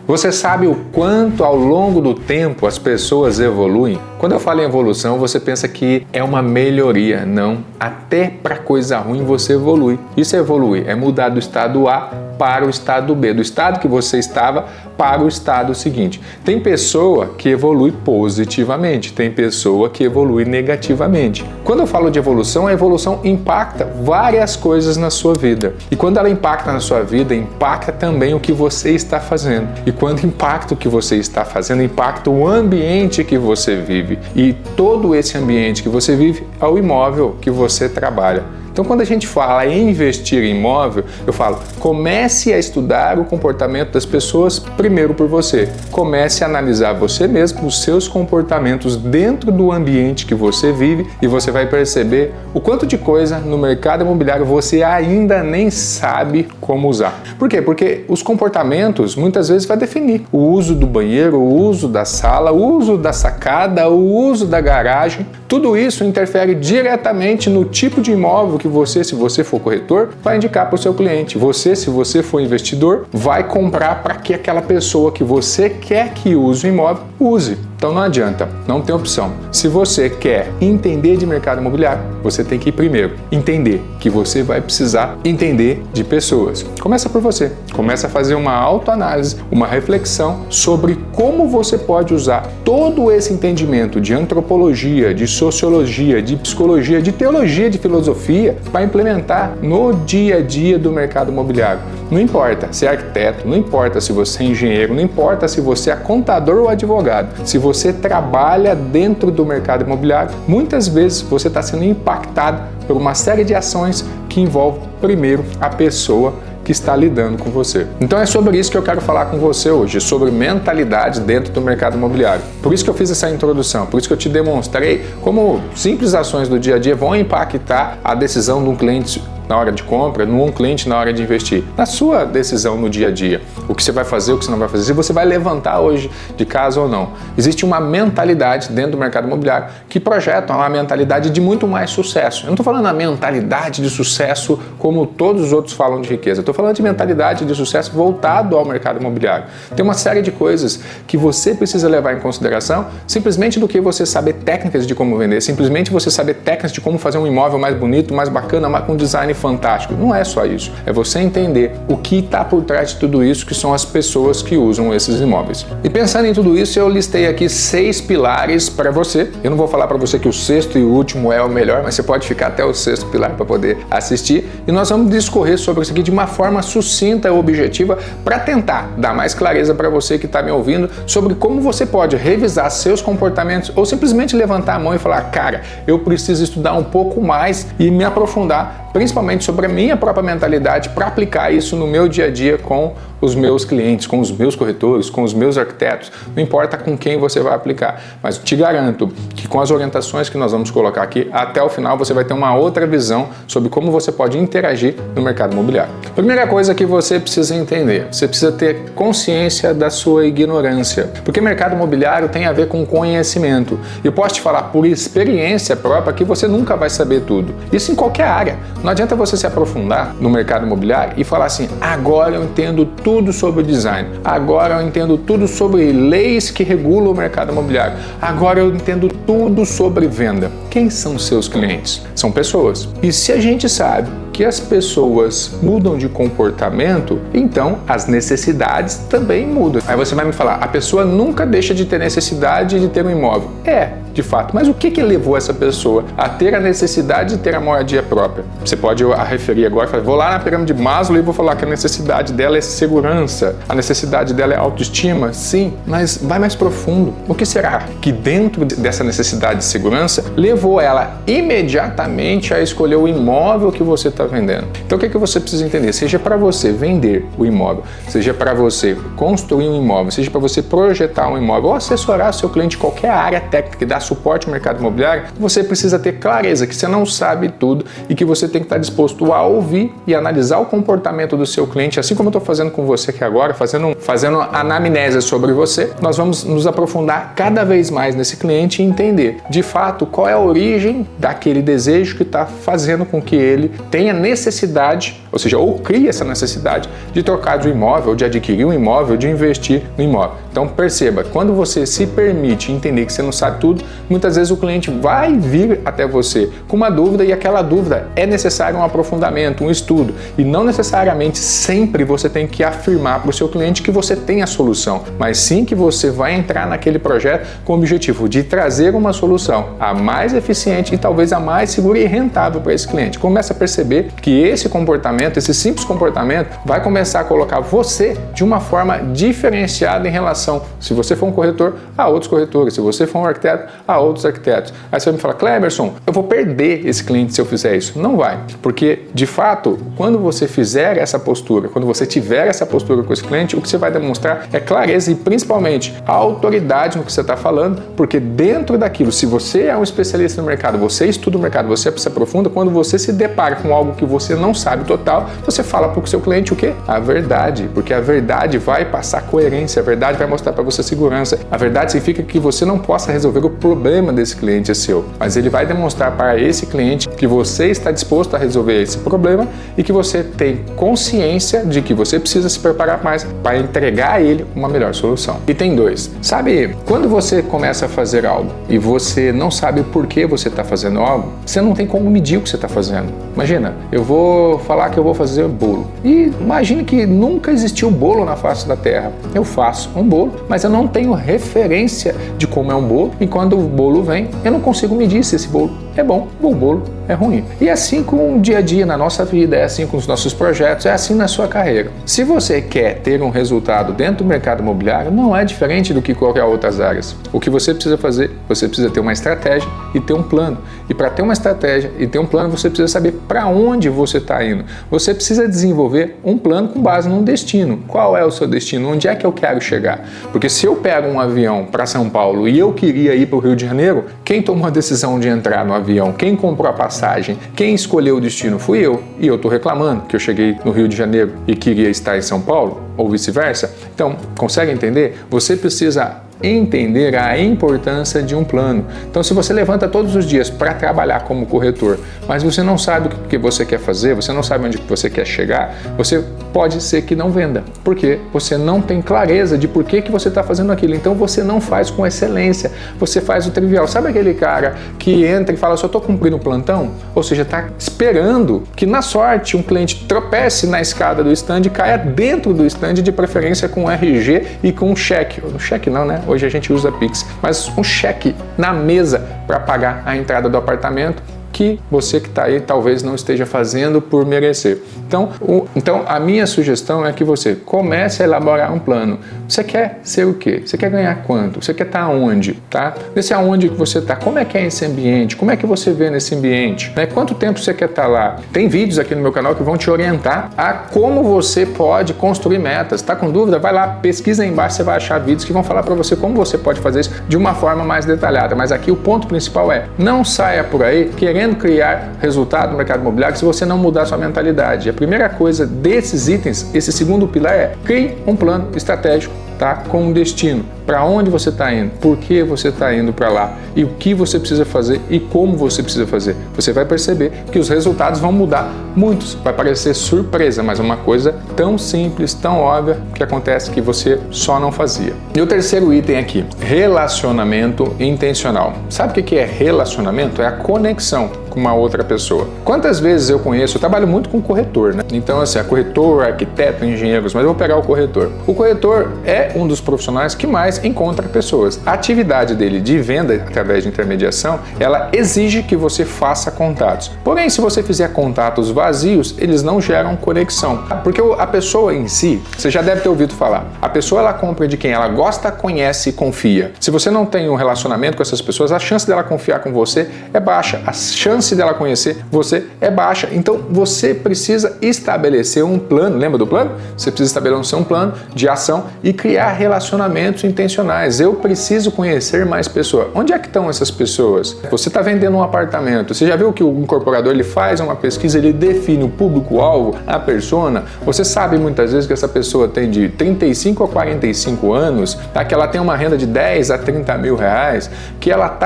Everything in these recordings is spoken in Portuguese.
Você sabe o quanto ao longo do tempo as pessoas evoluem? Quando eu falo em evolução, você pensa que é uma melhoria. Não, até para coisa ruim você evolui. Isso é evoluir, é mudar do estado A para o estado B, do estado que você estava para o estado seguinte. Tem pessoa que evolui positivamente, tem pessoa que evolui negativamente. Quando eu falo de evolução, a evolução impacta várias coisas na sua vida. E quando ela impacta na sua vida, impacta também o que você está fazendo. E quando impacta o que você está fazendo, impacta o ambiente que você vive. E todo esse ambiente que você vive é o imóvel que você trabalha. Então, quando a gente fala em investir em imóvel, eu falo, comece a estudar o comportamento das pessoas primeiro por você. Comece a analisar você mesmo, os seus comportamentos dentro do ambiente que você vive e você vai perceber o quanto de coisa no mercado imobiliário você ainda nem sabe como usar. Por quê? Porque os comportamentos muitas vezes vai definir o uso do banheiro, o uso da sala, o uso da sacada, o uso da garagem. Tudo isso interfere diretamente no tipo de imóvel que você, se você for corretor, vai indicar para o seu cliente. Você, se você for investidor, vai comprar para que aquela pessoa que você quer que use o imóvel, use. Então não adianta, não tem opção. Se você quer entender de mercado imobiliário, você tem que ir primeiro entender que você vai precisar entender de pessoas. Começa por você. Começa a fazer uma autoanálise, uma reflexão sobre como você pode usar todo esse entendimento de antropologia, de sociologia, de psicologia, de teologia, de filosofia para implementar no dia a dia do mercado imobiliário. Não importa se é arquiteto, não importa se você é engenheiro, não importa se você é contador ou advogado. Se você trabalha dentro do mercado imobiliário, muitas vezes você está sendo impactado por uma série de ações que envolvem primeiro a pessoa que está lidando com você. Então é sobre isso que eu quero falar com você hoje, sobre mentalidade dentro do mercado imobiliário. Por isso que eu fiz essa introdução, por isso que eu te demonstrei como simples ações do dia a dia vão impactar a decisão de um cliente na hora de compra, num cliente na hora de investir, na sua decisão no dia a dia, o que você vai fazer, o que você não vai fazer, se você vai levantar hoje de casa ou não. Existe uma mentalidade dentro do mercado imobiliário que projeta uma mentalidade de muito mais sucesso. Eu não estou falando a mentalidade de sucesso como todos os outros falam de riqueza, eu estou falando de mentalidade de sucesso voltado ao mercado imobiliário. Tem uma série de coisas que você precisa levar em consideração, simplesmente do que você saber técnicas de como vender, simplesmente você saber técnicas de como fazer um imóvel mais bonito, mais bacana, com design fantástico. Não é só isso. É você entender o que está por trás de tudo isso, que são as pessoas que usam esses imóveis. E pensando em tudo isso, eu listei aqui 6 pilares para você. Eu não vou falar para você que o 6º e o último é o melhor, mas você pode ficar até o 6º pilar para poder assistir. E nós vamos discorrer sobre isso aqui de uma forma sucinta e objetiva para tentar dar mais clareza para você que está me ouvindo sobre como você pode revisar seus comportamentos ou simplesmente levantar a mão e falar, cara, eu preciso estudar um pouco mais e me aprofundar, principalmente sobre a minha própria mentalidade para aplicar isso no meu dia a dia com os meus clientes, com os meus corretores, com os meus arquitetos, não importa com quem você vai aplicar, mas te garanto que com as orientações que nós vamos colocar aqui, até o final você vai ter uma outra visão sobre como você pode interagir no mercado imobiliário. Primeira coisa que você precisa entender, você precisa ter consciência da sua ignorância, porque mercado imobiliário tem a ver com conhecimento. Eu posso te falar por experiência própria que você nunca vai saber tudo. Isso em qualquer área. Não adianta você se aprofundar no mercado imobiliário e falar assim, agora eu entendo tudo sobre design, agora eu entendo tudo sobre leis que regulam o mercado imobiliário, agora eu entendo tudo sobre venda. Quem são seus clientes? São pessoas. E se a gente sabe que as pessoas mudam de comportamento, então as necessidades também mudam. Aí você vai me falar, a pessoa nunca deixa de ter necessidade de ter um imóvel. É, de fato, mas o que levou essa pessoa a ter a necessidade de ter a moradia própria? Você pode referir agora e falar, vou lá na pirâmide de Maslow e vou falar que a necessidade dela é segurança, a necessidade dela é autoestima, sim, mas vai mais profundo. O que será que dentro dessa necessidade de segurança levou ela imediatamente a escolher o imóvel que você está vendendo? Então o que você precisa entender? Seja para você vender o imóvel, seja para você construir um imóvel, seja para você projetar um imóvel ou assessorar seu cliente em qualquer área técnica que dá suporte ao mercado imobiliário, você precisa ter clareza que você não sabe tudo e que você tem que estar disposto a ouvir e analisar o comportamento do seu cliente, assim como eu estou fazendo com você aqui agora, fazendo anamnese sobre você. Nós vamos nos aprofundar cada vez mais nesse cliente e entender, de fato, qual é a origem daquele desejo que está fazendo com que ele tenha necessidade, ou seja, ou cria essa necessidade de trocar de imóvel, de adquirir um imóvel, de investir no imóvel. Então perceba, quando você se permite entender que você não sabe tudo, muitas vezes o cliente vai vir até você com uma dúvida e aquela dúvida é necessário um aprofundamento, um estudo, e não necessariamente sempre você tem que afirmar para o seu cliente que você tem a solução, mas sim que você vai entrar naquele projeto com o objetivo de trazer uma solução a mais eficiente e talvez a mais segura e rentável para esse cliente. Começa a perceber que esse comportamento, esse simples comportamento, vai começar a colocar você de uma forma diferenciada em relação, se você for um corretor, a outros corretores, se você for um arquiteto, a outros arquitetos. Aí você vai me falar, Cleberson, eu vou perder esse cliente se eu fizer isso. Não vai, porque de fato, quando você fizer essa postura, quando você tiver essa postura com esse cliente, o que você vai demonstrar é clareza e principalmente a autoridade no que você está falando, porque dentro daquilo, se você é um especialista no mercado, você estuda o mercado, você se aprofunda, quando você se depara com algo que você não sabe total, você fala para o seu cliente o quê? A verdade, porque a verdade vai passar coerência, a verdade vai mostrar para você segurança. A verdade significa que você não possa resolver o problema desse cliente seu, mas ele vai demonstrar para esse cliente que você está disposto a resolver esse problema e que você tem consciência de que você precisa se preparar mais para entregar a ele uma melhor solução. E tem dois. Sabe, quando você começa a fazer algo e você não sabe por que você está fazendo algo, você não tem como medir o que você está fazendo. Imagina, eu vou falar que eu vou fazer bolo. E imagine que nunca existiu bolo na face da Terra. Eu faço um bolo, mas eu não tenho referência de como é um bolo. E quando o bolo vem, eu não consigo medir se esse bolo é bom ou o bolo é ruim. E é assim com o dia a dia na nossa vida, é assim com os nossos projetos, é assim na sua carreira. Se você quer ter um resultado dentro do mercado imobiliário, não é diferente do que qualquer outras áreas. O que você precisa fazer, você precisa ter uma estratégia e ter um plano. E para ter uma estratégia e ter um plano, você precisa saber para onde você está indo. Você precisa desenvolver um plano com base num destino. Qual é o seu destino? Onde é que eu quero chegar? Porque se eu pego um avião para São Paulo e eu queria ir para o Rio de Janeiro, quem tomou a decisão de entrar no avião? Quem comprou a passagem? Quem escolheu o destino? Fui eu. E eu estou reclamando que eu cheguei no Rio de Janeiro e queria estar em São Paulo? Ou vice-versa? Então, consegue entender? Você precisa entender a importância de um plano. Então, se você levanta todos os dias para trabalhar como corretor, mas você não sabe o que você quer fazer, você não sabe onde você quer chegar, você pode ser que não venda, porque você não tem clareza de por que você está fazendo aquilo. Então, você não faz com excelência, você faz o trivial. Sabe aquele cara que entra e fala, só estou cumprindo o plantão? Ou seja, está esperando que, na sorte, um cliente tropece na escada do stand e caia dentro do stand, de preferência com RG e com um cheque. No cheque não, né? Hoje a gente usa Pix, mas um cheque na mesa para pagar a entrada do apartamento que você que está aí talvez não esteja fazendo por merecer. Então a minha sugestão é que você comece a elaborar um plano. Você quer ser o quê? Você quer ganhar quanto? Você quer estar aonde? Tá? Nesse aonde que você está, como é que é esse ambiente? Como é que você vê nesse ambiente? Né? Quanto tempo você quer estar lá? Tem vídeos aqui no meu canal que vão te orientar a como você pode construir metas. Tá com dúvida? Vai lá, pesquisa aí embaixo, você vai achar vídeos que vão falar para você como você pode fazer isso de uma forma mais detalhada. Mas aqui o ponto principal é, não saia por aí querendo criar resultado no mercado imobiliário se você não mudar sua mentalidade. A primeira coisa desses itens, esse segundo pilar é crie um plano estratégico, tá? Com um destino. Para onde você está indo? Por que você está indo para lá? E o que você precisa fazer e como você precisa fazer? Você vai perceber que os resultados vão mudar muitos. Vai parecer surpresa, mas é uma coisa tão simples, tão óbvia que acontece que você só não fazia. E o terceiro item aqui, relacionamento intencional. Sabe o que é relacionamento? É a conexão com uma outra pessoa. Quantas vezes eu trabalho muito com corretor, né? Então, assim, corretor, arquiteto, engenheiros, mas eu vou pegar o corretor. O corretor é um dos profissionais que mais encontra pessoas. A atividade dele de venda através de intermediação, ela exige que você faça contatos. Porém, se você fizer contatos vazios, eles não geram conexão. Porque a pessoa em si, você já deve ter ouvido falar, a pessoa ela compra de quem ela gosta, conhece e confia. Se você não tem um relacionamento com essas pessoas, a chance dela confiar com você é baixa. A chance dela conhecer você é baixa. Então, você precisa estabelecer um plano. Lembra do plano? Você precisa estabelecer um plano de ação e criar relacionamentos intencionais. Eu preciso conhecer mais pessoas. Onde é que estão essas pessoas? Você está vendendo um apartamento. Você já viu que o incorporador ele faz uma pesquisa, ele define o público-alvo, a persona. Você sabe muitas vezes que essa pessoa tem de 35 a 45 anos, tá? Que ela tem uma renda de 10 a 30 mil reais, que ela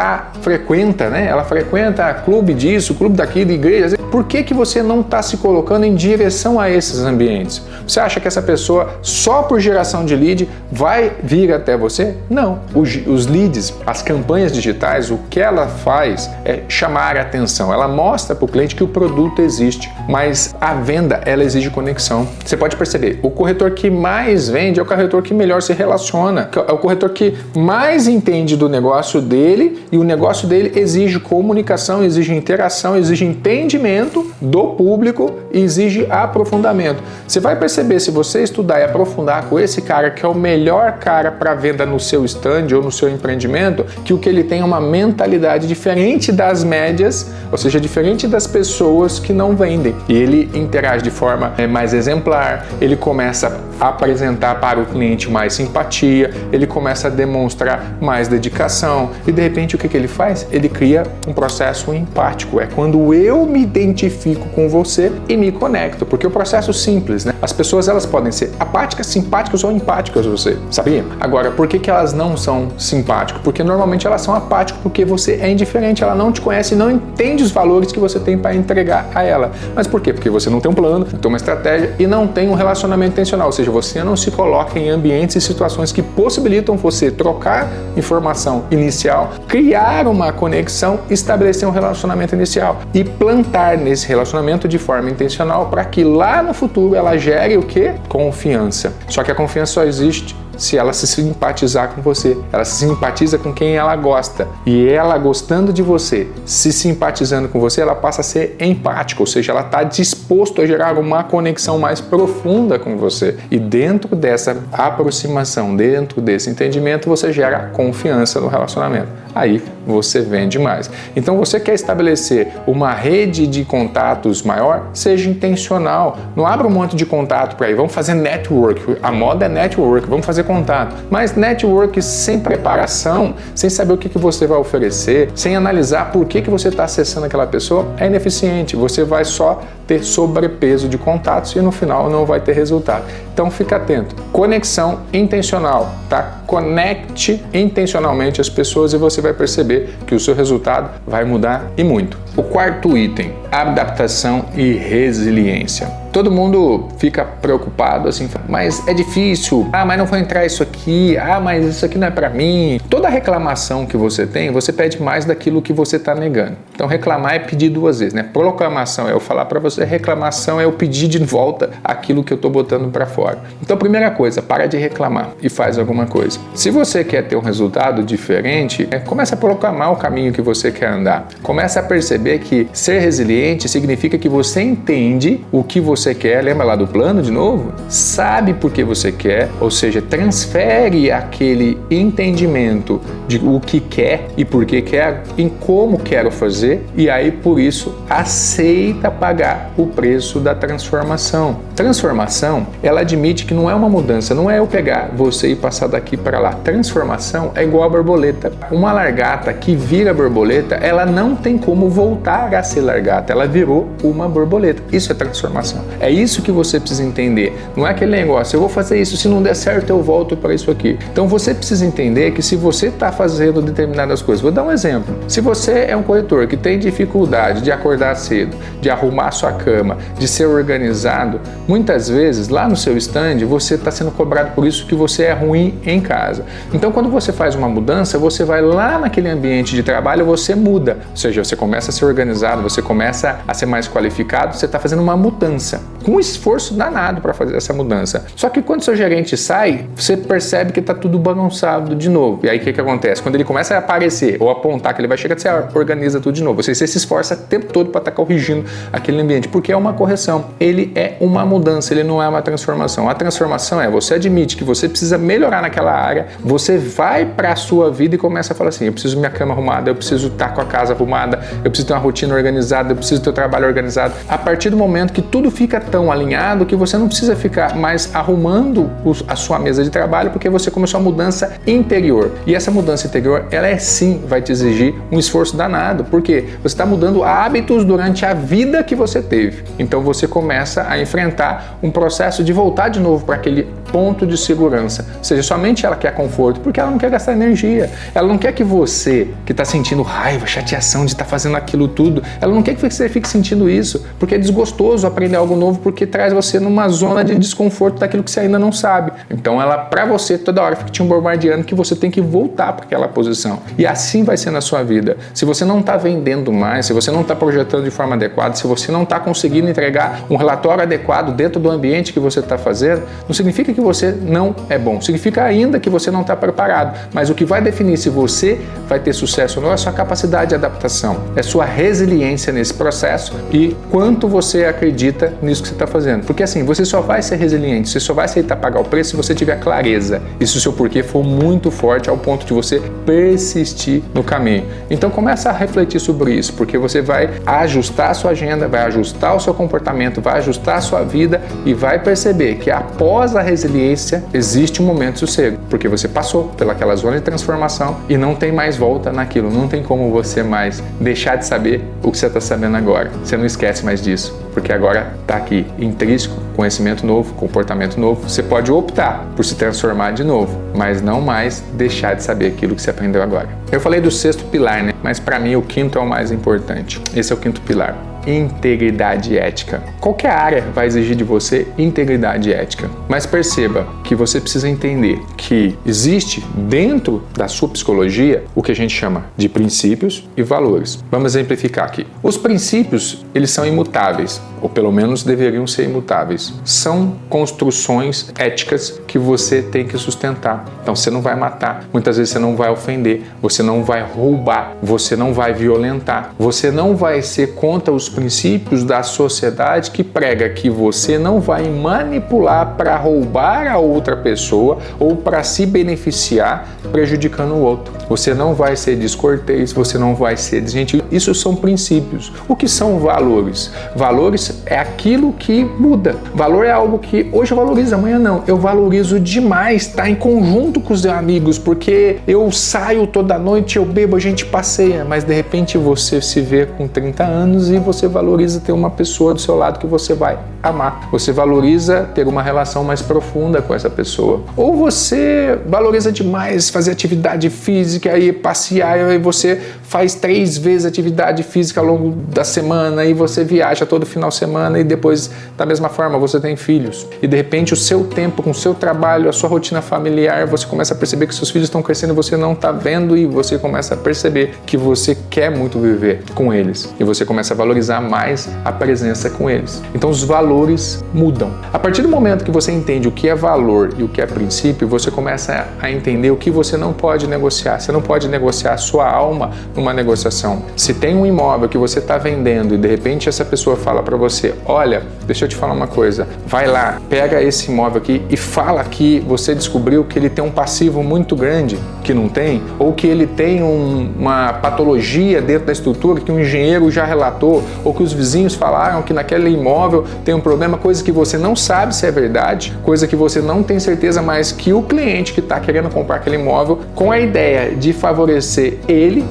frequenta, né? Ela frequenta clube disso, clube daquilo, igreja. Por que você não está se colocando em direção a esses ambientes? Você acha que essa pessoa, só por geração de lead, vai vir até você? Não. Os leads, as campanhas digitais, o que ela faz é chamar a atenção. Ela mostra para o cliente que o produto existe, mas a venda, ela exige conexão. Você pode perceber, o corretor que mais vende é o corretor que melhor se relaciona, é o corretor que mais entende do negócio dele, e o negócio dele exige comunicação, exige interação, exige entendimento do público e exige aprofundamento. Você vai perceber, se você estudar e aprofundar com esse cara, que é o melhor cara para venda no seu stand ou no seu empreendimento, que o que ele tem é uma mentalidade diferente das médias, ou seja, diferente das pessoas que não vendem. E ele interage de forma mais exemplar, ele começa a apresentar para o cliente mais simpatia, ele começa a demonstrar mais dedicação e de repente o que ele faz? Ele cria um processo empático. É quando eu me identifico com você e me conecto, porque o processo simples, né? As pessoas, elas podem ser apáticas, simpáticas ou empáticas, você sabia? Agora, por que elas não são simpáticas? Porque normalmente elas são apáticas porque você é indiferente, ela não te conhece e não entende os valores que você tem para entregar a ela. Mas por quê? Porque você não tem um plano, não tem uma estratégia e não tem um relacionamento intencional, ou seja, você não se coloca em ambientes e situações que possibilitam você trocar informação inicial, criar uma conexão, estabelecer um relacionamento inicial e plantar nesse relacionamento de forma intencional para que lá no futuro ela gere o quê? Confiança. Só que a confiança só existe se ela se simpatizar com você. Ela se simpatiza com quem ela gosta. E ela gostando de você, se simpatizando com você, ela passa a ser empática, ou seja, ela está disposto a gerar uma conexão mais profunda com você. E dentro dessa aproximação, dentro desse entendimento, você gera confiança no relacionamento. Aí você vende mais. Então você quer estabelecer uma rede de contatos maior? Seja intencional. Não abra um monte de contato para aí. Vamos fazer network. A moda é network. Vamos fazer contato. Mas network sem preparação, sem saber o que você vai oferecer, sem analisar por que você está acessando aquela pessoa, é ineficiente. Você vai só ter sobrepeso de contatos e no final não vai ter resultado. Então fica atento. Conexão intencional, tá? Conecte intencionalmente as pessoas e você vai perceber que o seu resultado vai mudar e muito. O quarto item, adaptação e resiliência. Todo mundo fica preocupado assim, mas é difícil, mas não vou entrar isso aqui, mas isso aqui não é para mim. Toda reclamação que você tem, você pede mais daquilo que você está negando. Então reclamar é pedir duas vezes, né? Proclamação é eu falar para você, reclamação é eu pedir de volta aquilo que eu estou botando para fora. Então primeira coisa, para de reclamar e faz alguma coisa. Se você quer ter um resultado diferente, começa a proclamar o caminho que você quer andar. Começa a perceber que ser resiliente significa que você entende o que você quer, lembra lá do plano de novo? Sabe por que você quer, ou seja, transfere aquele entendimento de o que quer e por que quer, em como quero fazer, e aí por isso aceita pagar o preço da transformação. Transformação, ela admite que não é uma mudança, não é eu pegar você e passar daqui para lá. Transformação é igual a borboleta. Uma largata que vira borboleta, ela não tem como voltar a ser largata, ela virou uma borboleta. Isso é transformação. É isso que você precisa entender. Não é aquele negócio, eu vou fazer isso, se não der certo eu volto para isso aqui. Então você precisa entender que se você está fazendo determinadas coisas, vou dar um exemplo. Se você é um corretor que tem dificuldade de acordar cedo, de arrumar sua cama, de ser organizado, muitas vezes lá no seu stand você está sendo cobrado por isso que você é ruim em casa. Então quando você faz uma mudança, você vai lá naquele ambiente de trabalho, você muda. Ou seja, você começa a ser organizado, você começa a ser mais qualificado, você está fazendo uma mudança. Com um esforço danado para fazer essa mudança. Só que quando seu gerente sai, você percebe que está tudo bagunçado de novo. E aí o que acontece? Quando ele começa a aparecer ou apontar que ele vai chegar, você organiza tudo de novo. Você se esforça o tempo todo para estar corrigindo aquele ambiente, porque é uma correção. Ele é uma mudança, ele não é uma transformação. A transformação é você admite que você precisa melhorar naquela área, você vai para a sua vida e começa a falar assim, eu preciso minha cama arrumada, eu preciso estar com a casa arrumada, eu preciso ter uma rotina organizada, eu preciso ter o trabalho organizado. A partir do momento que tudo fica tão alinhado que você não precisa ficar mais arrumando a sua mesa de trabalho, porque você começou a mudança interior. E essa mudança interior, ela sim vai te exigir um esforço danado, porque você está mudando hábitos durante a vida que você teve. Então você começa a enfrentar despertar um processo de voltar de novo para aquele ponto de segurança. Ou seja, sua mente ela quer conforto porque ela não quer gastar energia. Ela não quer que você, que está sentindo raiva, chateação de estar fazendo aquilo tudo, ela não quer que você fique sentindo isso, porque é desgostoso aprender algo novo, porque traz você numa zona de desconforto daquilo que você ainda não sabe. Então ela, para você, toda hora fica te bombardeando que você tem que voltar para aquela posição. E assim vai ser na sua vida. Se você não está vendendo mais, se você não está projetando de forma adequada, se você não está conseguindo entregar um relatório adequado dentro do ambiente que você está fazendo, não significa que você não é bom. Significa ainda que você não está preparado. Mas o que vai definir se você vai ter sucesso ou não é a sua capacidade de adaptação, é sua resiliência nesse processo e quanto você acredita nisso que você está fazendo. Porque assim, você só vai ser resiliente, você só vai aceitar pagar o preço se você tiver clareza e se o seu porquê for muito forte ao ponto de você persistir no caminho. Então começa a refletir sobre isso, porque você vai ajustar a sua agenda, vai ajustar o seu comportamento, vai ajustar a sua vida e vai perceber que após a resiliência existe um momento de sossego, porque você passou pelaquela zona de transformação e não tem mais volta naquilo, não tem como você mais deixar de saber o que você está sabendo agora. Você não esquece mais disso, porque agora está aqui, intrínseco, conhecimento novo, comportamento novo. Você pode optar por se transformar de novo, mas não mais deixar de saber aquilo que você aprendeu agora. Eu falei do sexto pilar, né? Mas para mim o quinto é o mais importante. Esse é o quinto pilar. Integridade ética. Qualquer área vai exigir de você integridade ética, mas perceba que você precisa entender que existe dentro da sua psicologia o que a gente chama de princípios e valores. Vamos exemplificar aqui. Os princípios, eles são imutáveis, ou pelo menos deveriam ser imutáveis. São construções éticas que você tem que sustentar. Então você não vai matar, muitas vezes você não vai ofender, você não vai roubar, você não vai violentar, você não vai ser contra os princípios da sociedade que prega que você não vai manipular para roubar a outra pessoa ou para se beneficiar prejudicando o outro. Você não vai ser descortês, você não vai ser desgentil. Isso são princípios. O que são valores? Valores é aquilo que muda. Valor é algo que hoje eu valorizo, amanhã não. Eu valorizo demais estar em conjunto com os amigos, porque eu saio toda noite, eu bebo, a gente passeia, mas de repente você se vê com 30 anos e você valoriza ter uma pessoa do seu lado que você vai amar. Você valoriza ter uma relação mais profunda com essa pessoa. Ou você valoriza demais fazer atividade física e passear, e você faz 3 vezes atividade física ao longo da semana e você viaja todo final de semana e depois, da mesma forma, você tem filhos. E de repente o seu tempo com o seu trabalho, a sua rotina familiar, você começa a perceber que seus filhos estão crescendo e você não está vendo e você começa a perceber que você quer muito viver com eles. E você começa a valorizar mais a presença com eles. Então os valores mudam. A partir do momento que você entende o que é valor e o que é princípio, você começa a entender o que você não pode negociar. Você não pode negociar a sua alma numa negociação. Se tem um imóvel que você está vendendo e de repente essa pessoa fala para você, olha, deixa eu te falar uma coisa, vai lá, pega esse imóvel aqui e fala que você descobriu que ele tem um passivo muito grande, que não tem, ou que ele tem uma patologia dentro da estrutura que um engenheiro já relatou, ou que os vizinhos falaram que naquele imóvel tem um problema, coisa que você não sabe se é verdade, coisa que você não tem certeza, mas que o cliente que está querendo comprar aquele imóvel, com a ideia de favorecer ele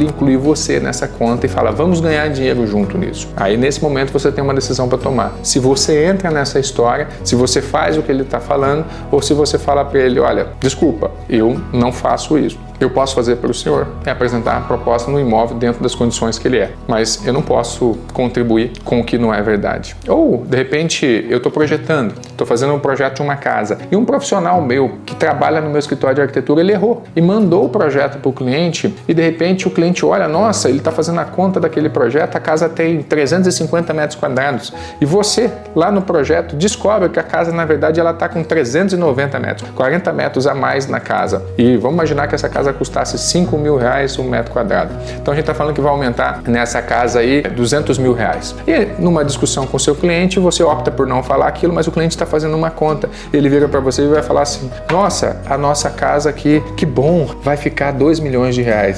inclui você nessa conta e fala, vamos ganhar dinheiro junto nisso. Aí nesse momento você tem uma decisão para tomar. Se você entra nessa história, se você faz o que ele está falando, ou se você fala para ele, olha, desculpa, eu não faço isso. Eu posso fazer para o senhor é apresentar a proposta no imóvel dentro das condições que ele é, mas eu não posso contribuir com o que não é verdade. Ou, de repente, eu estou projetando, estou fazendo um projeto de uma casa e um profissional meu que trabalha no meu escritório de arquitetura, ele errou e mandou o projeto para o cliente e, de repente, o cliente olha, nossa, ele está fazendo a conta daquele projeto, a casa tem 350 metros quadrados e você, lá no projeto, descobre que a casa, na verdade, ela está com 390 metros, 40 metros a mais na casa. E vamos imaginar que essa casa custasse R$5.000 um metro quadrado. Então a gente está falando que vai aumentar nessa casa aí R$200.000. E numa discussão com o seu cliente, você opta por não falar aquilo, mas o cliente está fazendo uma conta. Ele vira para você e vai falar assim, nossa, a nossa casa aqui, que bom, vai ficar R$2 milhões.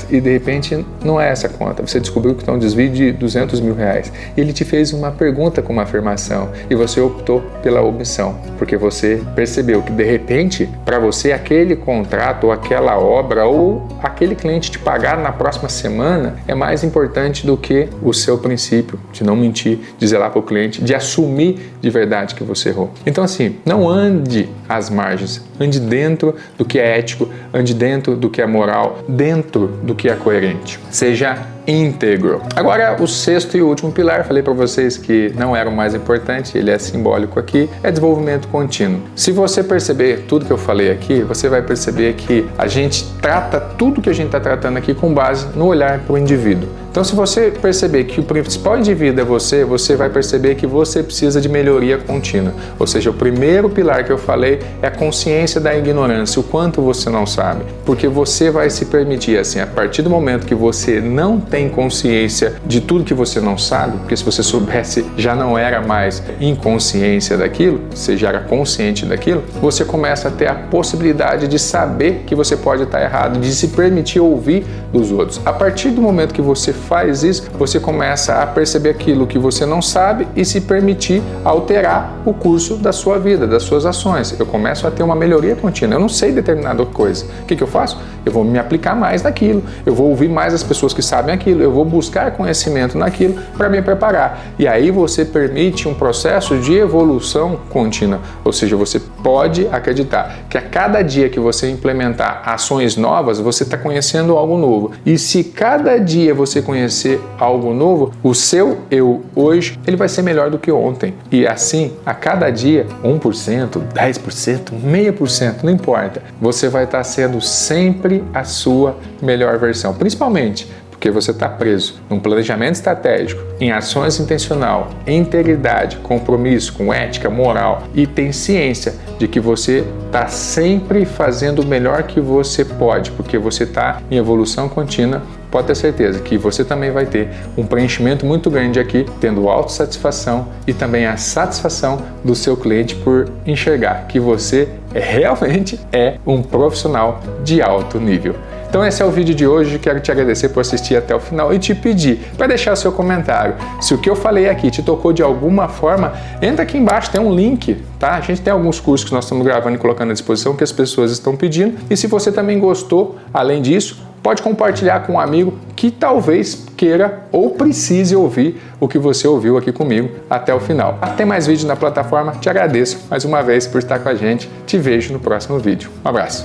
E de repente não é essa conta. Você descobriu que tem um desvio de R$200.000. E ele te fez fez uma pergunta com uma afirmação e você optou pela omissão, porque você percebeu que de repente, para você, aquele contrato ou aquela obra ou aquele cliente te pagar na próxima semana é mais importante do que o seu princípio de não mentir, de zelar para o cliente, de assumir de verdade que você errou. Então assim, não ande às margens, ande dentro do que é ético, ande dentro do que é moral, dentro do que é coerente. Seja íntegro. Agora, o sexto e último pilar, falei para vocês que não era o mais importante, ele é simbólico aqui, é desenvolvimento contínuo. Se você perceber tudo que eu falei aqui, você vai perceber que a gente trata tudo que a gente está tratando aqui com base no olhar para o indivíduo. Então, se você perceber que o principal indivíduo é você, você vai perceber que você precisa de melhoria contínua. Ou seja, o primeiro pilar que eu falei é a consciência da ignorância, o quanto você não sabe. Porque você vai se permitir, assim, a partir do momento que você não tem consciência de tudo que você não sabe, porque se você soubesse já não era mais inconsciência daquilo, você já era consciente daquilo, você começa a ter a possibilidade de saber que você pode estar errado, de se permitir ouvir dos outros. A partir do momento que você faz isso, você começa a perceber aquilo que você não sabe e se permitir alterar o curso da sua vida, das suas ações. Eu começo a ter uma melhoria contínua. Eu não sei determinada coisa. O que eu faço? Eu vou me aplicar mais naquilo, eu vou ouvir mais as pessoas que sabem aquilo, eu vou buscar conhecimento naquilo para me preparar. E aí você permite um processo de evolução contínua. Ou seja, você pode acreditar que a cada dia que você implementar ações novas, você está conhecendo algo novo. E se cada dia você conhecer algo novo, o seu eu hoje, ele vai ser melhor do que ontem. E assim, a cada dia, 1%, 10%, 0,5%, não importa, você vai estar sendo sempre a sua melhor versão. Principalmente porque você está preso num planejamento estratégico, em ações intencional, integridade, compromisso com ética, moral e tem ciência de que você está sempre fazendo o melhor que você pode, porque você está em evolução contínua. Pode ter certeza que você também vai ter um preenchimento muito grande aqui, tendo autossatisfação e também a satisfação do seu cliente por enxergar que você realmente é um profissional de alto nível. Então esse é o vídeo de hoje, quero te agradecer por assistir até o final e te pedir para deixar o seu comentário. Se o que eu falei aqui te tocou de alguma forma, entra aqui embaixo, tem um link, tá? A gente tem alguns cursos que nós estamos gravando e colocando à disposição que as pessoas estão pedindo. E se você também gostou, além disso, pode compartilhar com um amigo que talvez queira ou precise ouvir o que você ouviu aqui comigo até o final. Tem mais vídeo na plataforma, te agradeço mais uma vez por estar com a gente, te vejo no próximo vídeo. Um abraço!